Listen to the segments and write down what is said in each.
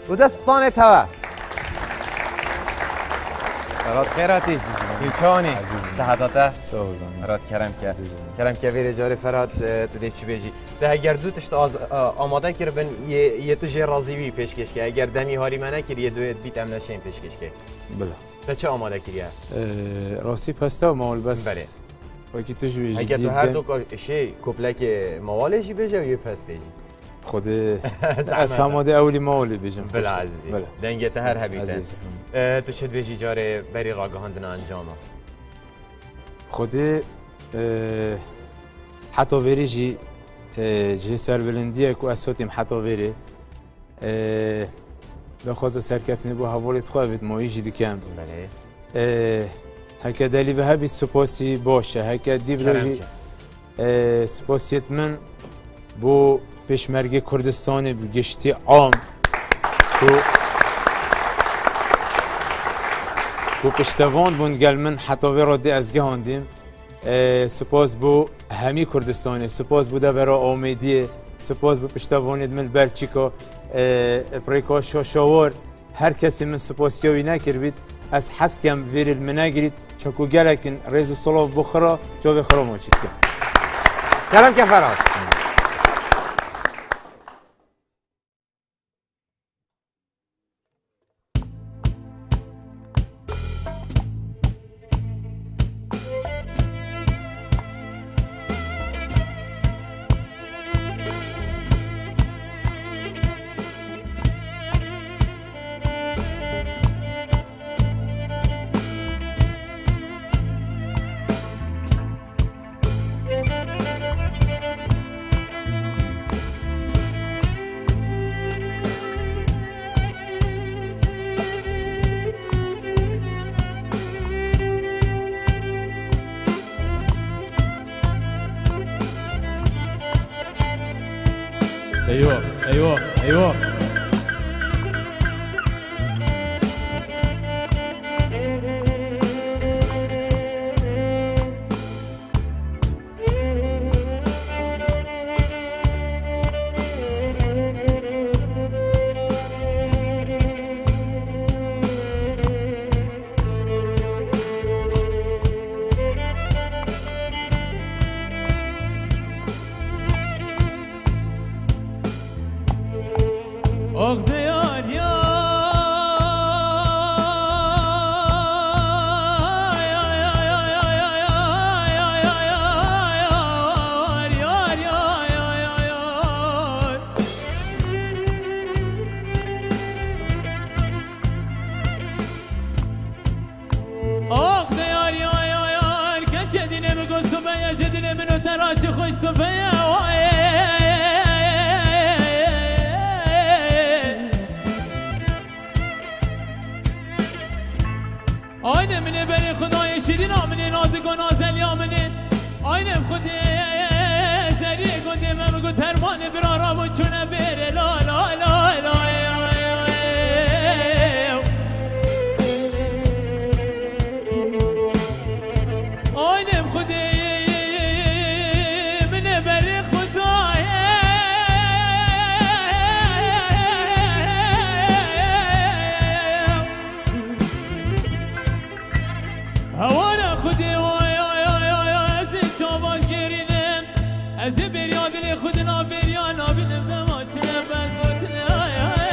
و دست بطانه توا راد خیراتی پیچانی صحتاته راد کرم که ویره جاری فراد تو دیگه چی بیجی ده اگر دو تشت آماده کر بن یه تو جه رازیوی پیشکش که اگر دمی هاری منه کر یه دویت بیت ام نشین پیشکش که بله تا چه آماده کریه؟ راستی پسته مال بس بله وکی توش بیجی اگر تو هر دو شی کپلک موالشی بیجه و یه پسته جی خود از هماده اولی مالی بیجم بله عزیزی بله دنگت هر حبیبه عزیز تو چه بیجی جاره بری راگهاندن انجامه خود حتی ویری جی جه سربلندیه که اساتیم حتی ویری لخواست سرکفنی بو حوالیت خواه بید مایی جی دکم بله هکا دلی به هبی سپاسی باشه هکا دیولاجی سپاسیت من بو پیشمرگ کردستانی بو گشتی عام بو پشتوان بون گل من حتی وی را دی از گهاندیم سپاس بو همی کردستانی سپاس بو دورا آمیدیه سپاس بو پشتوانید من بلچیکا پریکا شاور هر کسی من سپاسیاوی نکر بید از حست کم ویریل منگرید چونکو گلکن ریز و صلاف بخرا جاوی خرا موچید کن کلم که فراد ايوه ايوه ايوه آینه منه بری خدای شیرین آمنه نازک و نازلی آمنه آینه خود سری گنده من بگو ترمانه برا را و چونه بره لا لا لا لا آینه خود منه بری خدای هوانا خودی وای وای وای از شما گرینم از بریادن خودنا بریانا بینم نماچنه بگوتنه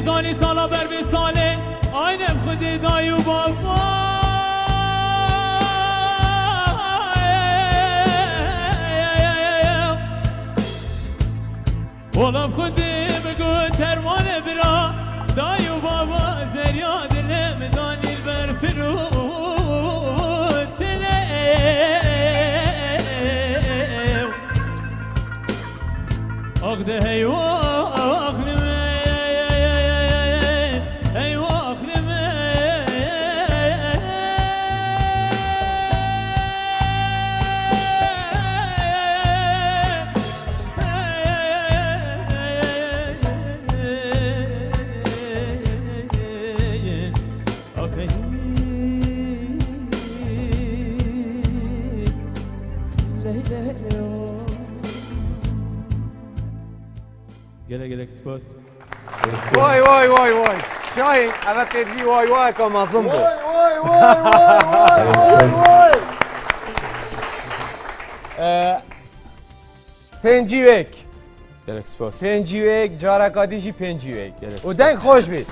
زانی سالا بر بی ساله آینم خودی دایی و بابا ولم خودی بگو ترمان برا دایی و بابا زریاد دلم دانی بر فرود تلم اغده هیو اخلم هیو اخلم گله سپاس وای وای وای وای شاهین اول تدبی وای وای که مازم بود پنجی وک گلک سپاس پنجی وک جارکا دیجی پنجی وک گلک و دنگ خوش بید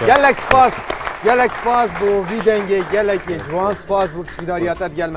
گلک سپاس بو وی دنگه گلک جوان سپاس بو پشتیداریاتت گل